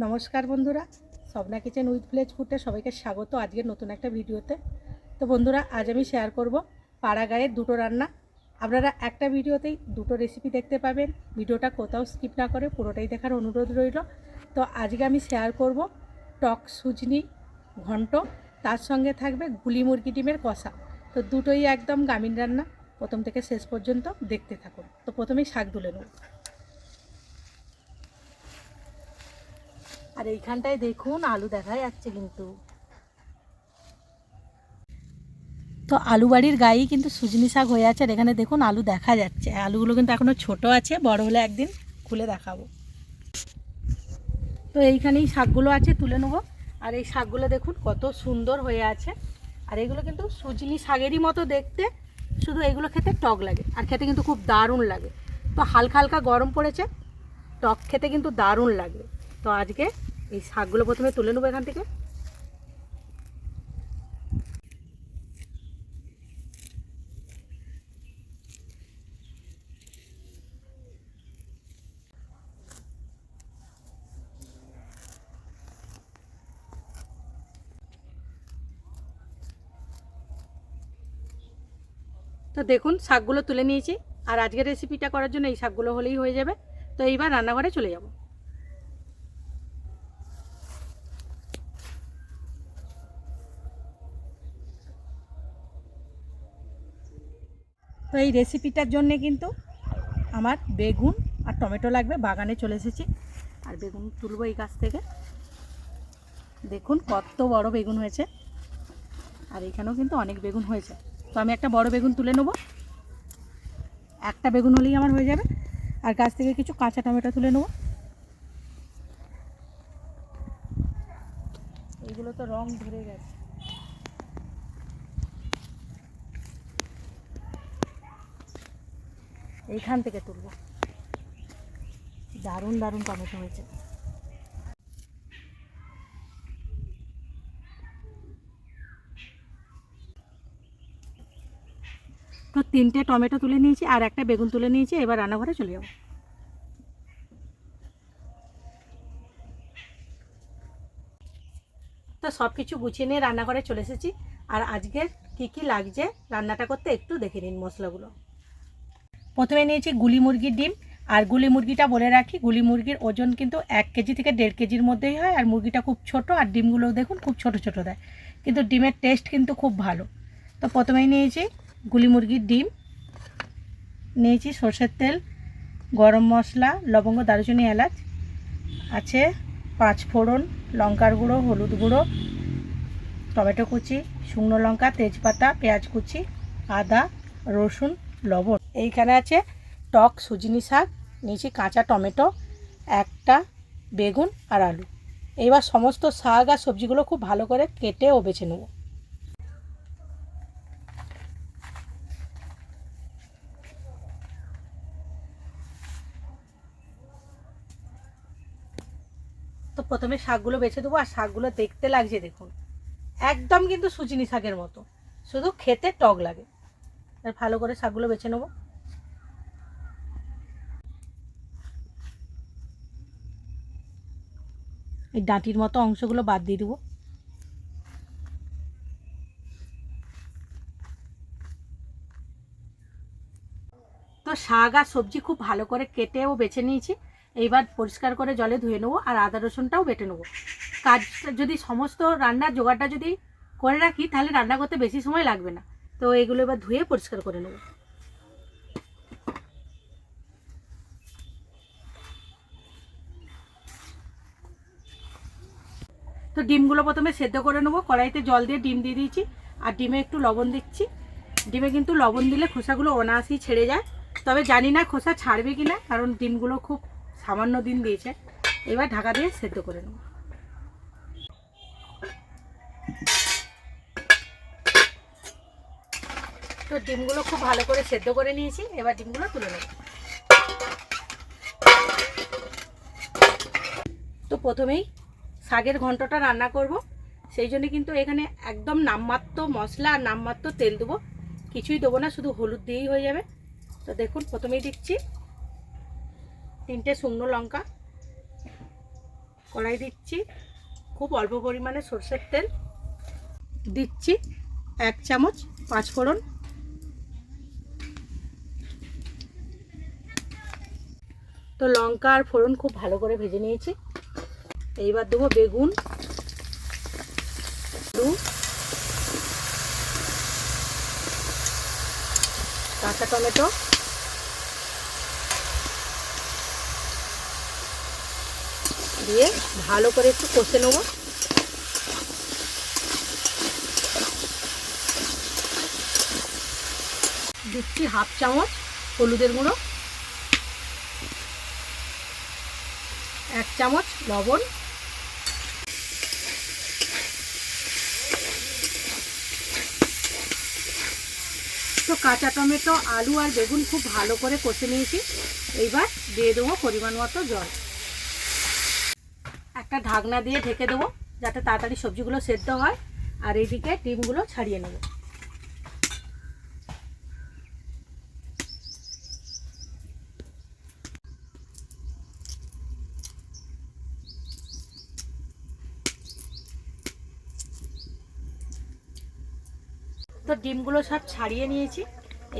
নমস্কার বন্ধুরা, Swapna kitchen with village ফুডে সবাইকে স্বাগত আজকের নতুন একটা ভিডিওতে। তো বন্ধুরা, আজ আমি শেয়ার করব পাড়া গাঁয়ের দুটো রান্না। আপনারা একটা ভিডিওতেই দুটো রেসিপি দেখতে পাবেন। ভিডিওটা কোথাও স্কিপ না করে পুরোটাই দেখার অনুরোধ রইল। তো আজকে আমি শেয়ার করব টক সুজনি ঘন্ট, তার সঙ্গে থাকবে গুলি মুরগি ডিমের কষা। তো দুটোই একদম গ্রামীণ রান্না, প্রথম থেকে শেষ পর্যন্ত দেখতে থাকুন। তো প্রথমেই শাক তুলে নেব। আর এইখানটায় দেখুন আলু দেখা যাচ্ছে কিন্তু। তো আলু বাড়ির গায়েই কিন্তু সুজনি শাক হয়ে আছে। আর এখানে দেখুন আলু দেখা যাচ্ছে। আলুগুলো কিন্তু এখনও ছোট আছে, বড় হলে একদিন খুলে দেখাবো। তো এইখানেই শাকগুলো আছে, তুলে নেবো। আর এই শাকগুলো দেখুন কত সুন্দর হয়ে আছে। আর এগুলো কিন্তু সুজনি শাকেরই মতো দেখতে, শুধু এগুলো খেতে টক লাগে, আর খেতে কিন্তু খুব দারুণ লাগে। তো হালকা হালকা গরম পড়েছে, টক খেতে কিন্তু দারুণ লাগে। তো আজকে এই শাকগুলো প্রথমে তুলে নেবো এখান থেকে। তো দেখুন শাকগুলো তুলে নিয়েছি। আর আজকের রেসিপিটা করার জন্য এই শাকগুলো হলেই হয়ে যাবে। তো এইবার রান্নাঘরে চলে যাব। তো এই রেসিপিটার জন্যে কিন্তু আমার বেগুন আর টমেটো লাগবে। বাগানে চলে এসেছি, আর বেগুন তুলবো এই গাছ থেকে। দেখুন কত বড় বেগুন হয়েছে, আর এখানেও কিন্তু অনেক বেগুন হয়েছে। তো আমি একটা বড় বেগুন তুলে নেব। একটা বেগুন হলেই আমার হয়ে যাবে। আর গাছ থেকে কিছু কাঁচা টমেটো তুলে নেব। এইগুলো তো রং ধরে গেছে। এইখান থেকে তুলবো। দারুণ দারুণ টমেটো হয়েছে। তো 3টে টমেটো তুলে নিয়েছি আর একটা বেগুন তুলে নিয়েছি। এবার রান্নাঘরে চলে যাব। তো সব কিছু গুছিয়ে নিয়ে রান্নাঘরে চলে এসেছি। আর আজকের কী লাগছে রান্নাটা করতে একটু দেখে নিন মশলাগুলো। প্রথমে নিয়েছি গুলি মুরগির ডিম। আর গুলি মুরগিটা বলে রাখি, গুলি মুরগির ওজন কিন্তু 1 কেজি থেকে 1.5 কেজির মধ্যেই হয়। আর মুরগিটা খুব ছোট, আর ডিমগুলোও দেখুন খুব ছোট ছোট দেয়, কিন্তু ডিমের টেস্ট কিন্তু খুব ভালো। তো প্রথমেই নিয়েছি গুলি মুরগির ডিম, নিয়েছি সর্ষের তেল, গরম মশলা, লবঙ্গ, দারুচিনি, এলাচ, আছে 5 ফোড়ন, লঙ্কার গুঁড়ো, হলুদ গুঁড়ো, টমেটো কুচি, শুকনো লঙ্কা, তেজপাতা, পেঁয়াজ কুচি, আদা, রসুন, লবণ। এইখানে আছে টক সুজনি শাক, নিয়েছি কাঁচা টমেটো, একটা বেগুন আর আলু। এইবার সমস্ত শাক আর সবজিগুলো খুব ভালো করে কেটে ও বেছে নেব। তো প্রথমে শাকগুলো বেছে দেবো। আর শাকগুলো দেখতে লাগছে দেখুন, একদম কিন্তু সুজনি শাকের মতো, শুধু খেতে টক লাগে। আর ভালো করে শাকগুলো বেছে নেবো। এই ডাঁটির মতো অংশগুলো বাদ দিয়ে দেবো। তো শাক আর সবজি খুব ভালো করে কেটেও বেছে নিয়েছি। এইবার পরিষ্কার করে জলে ধুয়ে নেবো। আর আদা রসুনটাও বেটে নেবো। কাজটা যদি সমস্ত রান্নার জোগাড়টা যদি করে রাখি, তাহলে রান্না করতে বেশি সময় লাগবে না। তো এগুলো এবার ধুয়ে পরিষ্কার করে নেবো। তো ডিমগুলো প্রথমে সেদ্ধ করে নেবো। কড়াইতে জল দিয়ে ডিম দিয়ে দিয়েছি, আর ডিমে একটু লবণ দিচ্ছি। ডিমে কিন্তু লবণ দিলে খোসাগুলো অনায়াসেই ছেড়ে যায়। তবে জানি না খোসা ছাড়বে কি না, কারণ ডিমগুলো খুব সামান্য ডিম দিয়েছে। এবার ঢাকা দিয়ে সেদ্ধ করে নেব। তো ডিমগুলো খুব ভালো করে সেদ্ধ করে নিয়েছি। এবার ডিমগুলো তুলে নেব। তো প্রথমেই শাকের ঘন্টটা রান্না করব, সেই জন্য কিন্তু এখানে একদম নামমাত্র মশলা আর নামমাত্র তেল দেবো, কিছুই দেবো না, শুধু হলুদ দিয়েই হয়ে যাবে। তো দেখুন প্রথমেই দিচ্ছি 3টে শুকনো লঙ্কা, কড়াই দিচ্ছি খুব অল্প পরিমাণে সরষের তেল, দিচ্ছি 1 চামচ 5 ফোড়ন, তো লঙ্কা আর ফোড়ন খুব ভালো করে ভেজে নিয়েছি। এইবার দেবো বেগুন, আলু, কাঁচা টমেটো, দিয়ে ভালো করে একটু কষে নেব। দিচ্ছি 1/2 চামচ হলুদের গুঁড়ো, 1 চামচ লবণ, তো কাঁচা টমেটো, আলু আর বেগুন খুব ভালো করে কষে নিয়েছি। এইবার দিয়ে দেবো পরিমাণ মতো জল। একটা ঢাকনা দিয়ে ঢেকে দেবো যাতে তাড়াতাড়ি সবজিগুলো সেদ্ধ হয়, আর এইদিকে ডিমগুলো ছাড়িয়ে নেব। তো ডিমগুলো সব ছাড়িয়ে নিয়েছি,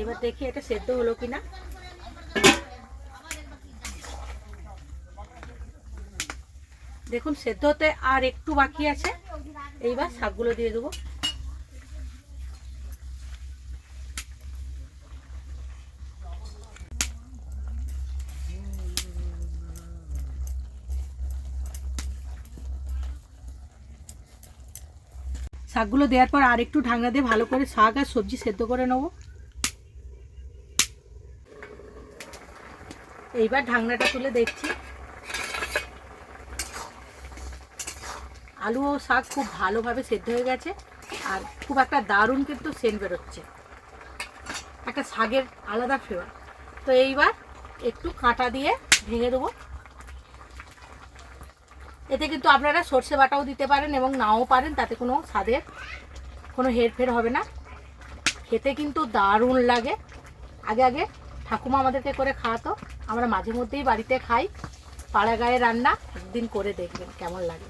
এবার দেখি এটা সেদ্ধ হলো কিনা। দেখুন সেদ্ধ হতে আর একটু বাকি আছে। এইবার শাকগুলো দিয়ে দেবো। শাকগুলো দেওয়ার পর আর একটু ঢাকনা দিয়ে ভালো করে শাক আর সবজি সেদ্ধ করে নেব। এইবার ঢাকনাটা তুলে দেখছি, আলু ও শাক খুব ভালোভাবে সেদ্ধ হয়ে গেছে, আর খুব একটা দারুণ কিন্তু সেন্ট বেরোচ্ছে, একটা শাকের আলাদা ফ্লেভার। তো এইবার একটু কাঁটা দিয়ে ভেঙে দেবো। এতে কিন্তু আপনারা সর্ষে বাটাও দিতে পারেন এবং নাও পারেন, তাতে কোনো স্বাদের কোনো হেরফের হবে না, খেতে কিন্তু দারুণ লাগে। আগে আগে ঠাকুমা আমাদেরকে করে খাওয়াতো, আমরা মাঝে মধ্যেই বাড়িতে খাই। পাড়া গায়ে রান্না একদিন করে দেখবেন কেমন লাগে।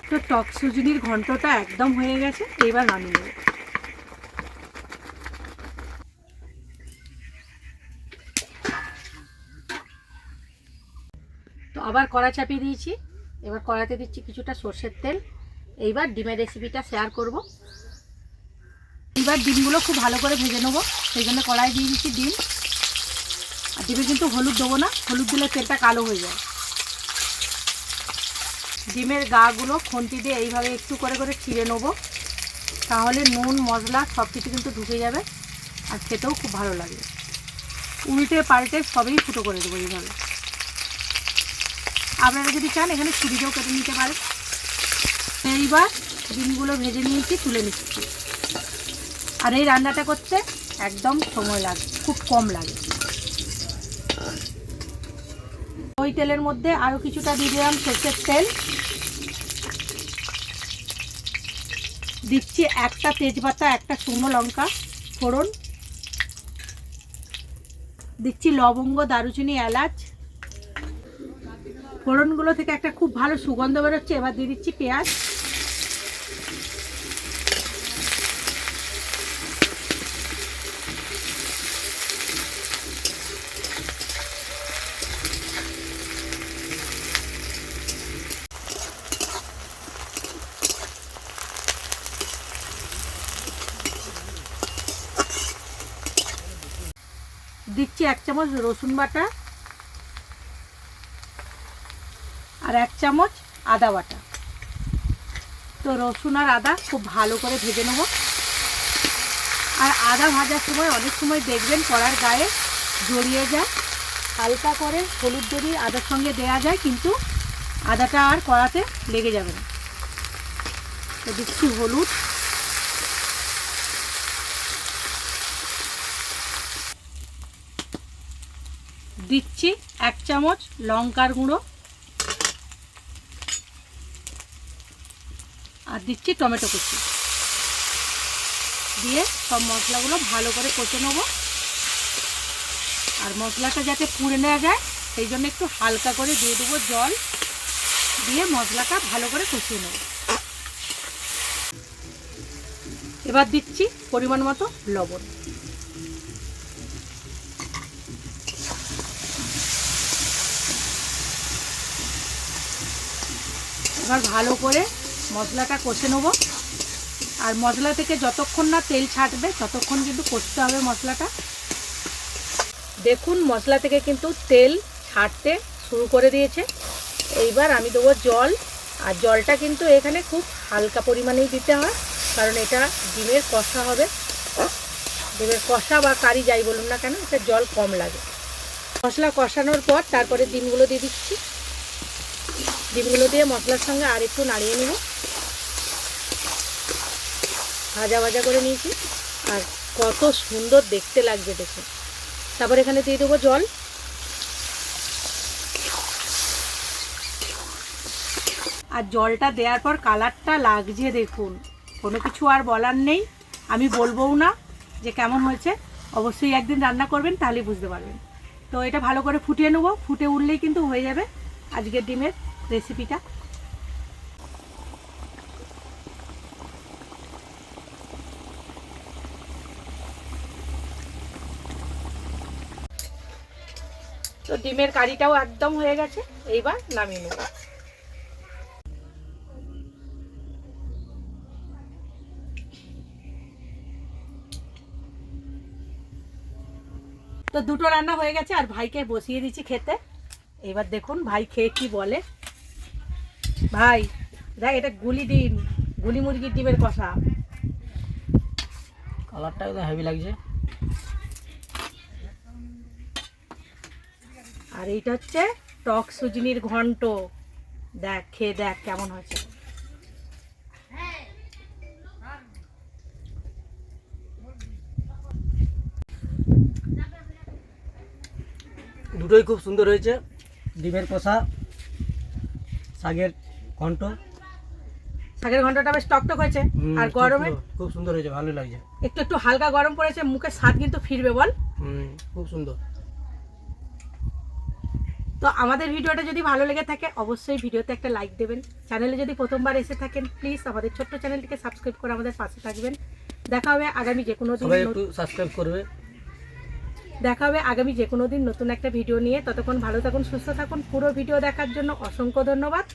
তো টক সুজনির ঘন্টটা একদম হয়ে গেছে, এবার নামিয়ে নেব। তো আবার কড়া চাপিয়ে দিয়েছি, এবার কড়াতে দিচ্ছি কিছুটা সর্ষের তেল। এইবার ডিমের রেসিপিটা শেয়ার করব। এইবার ডিমগুলো খুব ভালো করে ভেজে নেবো, সেই জন্য কড়াই দিয়ে দিচ্ছি ডিম। আর ডিমে কিন্তু হলুদ দেবো না, হলুদ দিলে তেলটা কালো হয়ে যায়। ডিমের গাগুলো খুন্তি দিয়ে এইভাবে একটু করে করে ছিঁড়ে নেবো, তাহলে নুন মশলা সব কিছু কিন্তু ঢুকে যাবে আর খেতেও খুব ভালো লাগবে। উল্টে পাল্টে সবই ফুটো করে দেবো এইভাবে। আপনারা যদি চান এখানে ছুরি দিয়েও কেটে নিতে পারেন। এইবার ডিমগুলো ভেজে নিয়েছি, তুলে নিচ্ছি। আর এই রান্নাটা করতে একদম সময় লাগে, খুব কম লাগে। ওই তেলের মধ্যে আরও কিছুটা দিয়ে দিলাম সরষের তেল, দিচ্ছি একটা তেজপাতা, একটা শুকনো লঙ্কা ফোড়ন, দিচ্ছি লবঙ্গ, দারুচিনি, এলাচ। ফোড়নগুলো থেকে একটা খুব ভালো সুগন্ধ বেরোচ্ছে। এবার দিয়ে দিচ্ছি পেঁয়াজ, দিচ্ছি 1 চামচ রসুন বাটা আর 1 চামচ আদা বাটা। তো রসুন আর আদা খুব ভালো করে ভেজে নেব। আর আদা ভাজার সময় অনেক সময় দেখবেন কড়ার গায়ে জড়িয়ে যায়, হালকা করে হলুদ যদি আদার সঙ্গে দেওয়া যায় কিন্তু আদাটা আর কড়াতে লেগে যাবে না। তো দিচ্ছি হলুদ, দিচ্ছি 1 চামচ লঙ্কার গুঁড়ো, আর দিচ্ছি টমেটো কুচি। দিয়ে সব মশলাগুলো ভালো করে কষে নেবো। আর মশলাটা যাতে পুড়ে নেওয়া যায় সেই জন্য একটু হালকা করে দিয়ে দেবো জল, দিয়ে মশলাটা ভালো করে কষিয়ে নেব। এবার দিচ্ছি পরিমাণ মতো লবণ। এবার ভালো করে মশলাটা কষে নেব। আর মশলা থেকে যতক্ষণ না তেল ছাড়বে ততক্ষণ কিন্তু কষতে হবে মশলাটা। দেখুন মশলা থেকে কিন্তু তেল ছাড়তে শুরু করে দিয়েছে। এইবার আমি দেবো জল। আর জলটা কিন্তু এখানে খুব হালকা পরিমাণেই দিতে হয়, কারণ এটা ডিমের কষা হবে। ডিমের কষা বা কারি যাই বলুন না কেন, এটা জল কম লাগে। মশলা কষানোর পর তারপরে ডিমগুলো দিয়ে দিচ্ছি। ডিমগুলো দিয়ে মশলার সঙ্গে আর একটু নাড়িয়ে নেব। ভাজা ভাজা করে নিয়েছি, আর কত সুন্দর দেখতে লাগবে দেখুন। তারপর এখানে দিয়ে দেবো জল। আর জলটা দেওয়ার পর কালারটা লাগছে দেখুন, কোনো কিছু আর বলার নেই। আমি বলবোও না যে কেমন হয়েছে, অবশ্যই একদিন রান্না করবেন তাহলেই বুঝতে পারবেন। তো এটা ভালো করে ফুটিয়ে নেবো, ফুটে উঠলেই কিন্তু হয়ে যাবে আজকের ডিমের রেসিপিটা। তো ডিমের কারিটাও একদম হয়ে গেছে, এইবার নামিয়ে নেব। তো দুটো রান্না হয়ে গেছে, আর ভাইকে বসিয়ে দিচ্ছি খেতে। এবার দেখুন ভাই খেয়ে কি বলে। ভাই দেখ, এটা গুলি ডিম, গুলি মুরগির ডিমের কষা। কালারটা একদম হেভি লাগছে। আর এইটা হচ্ছে টক সুজনির ঘন্ট। দেখ খেয়ে দেখ কেমন হয়েছে। দুটোই খুব সুন্দর হয়েছে। ডিমের কষা, শাকের ঘন্ট। শাকের ঘন্টটা বেশ টকটক হয়েছে, আর গরমে খুব সুন্দর হয়েছে, ভালো লাগছে। একটু একটু হালকা গরম পড়েছে, মুখের স্বাদ কিন্তু ফিরবে বল। খুব সুন্দর। তো আমাদের ভিডিওটা যদি ভালো লেগে থাকে অবশ্যই ভিডিওতে একটা লাইক দেবেন। চ্যানেলে যদি প্রথমবার এসে থাকেন প্লিজ আমাদের ছোট্ট চ্যানেলটিকে সাবস্ক্রাইব করে আমাদের পাশে থাকবেন। দেখা হবে আগামী যে কোনো দিন, সাবস্ক্রাইব করবে। দেখা হবে আগামী যে কোনো দিন নতুন একটা ভিডিও নিয়ে। ততক্ষণ ভালো থাকুন, সুস্থ থাকুন। পুরো ভিডিও দেখার জন্য অসংখ্য ধন্যবাদ।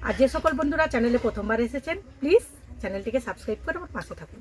আর যে সকল বন্ধুরা চ্যানেলে প্রথমবার এসেছেন প্লিজ চ্যানেলটিকে সাবস্ক্রাইব করে আমার পাশে থাকুন।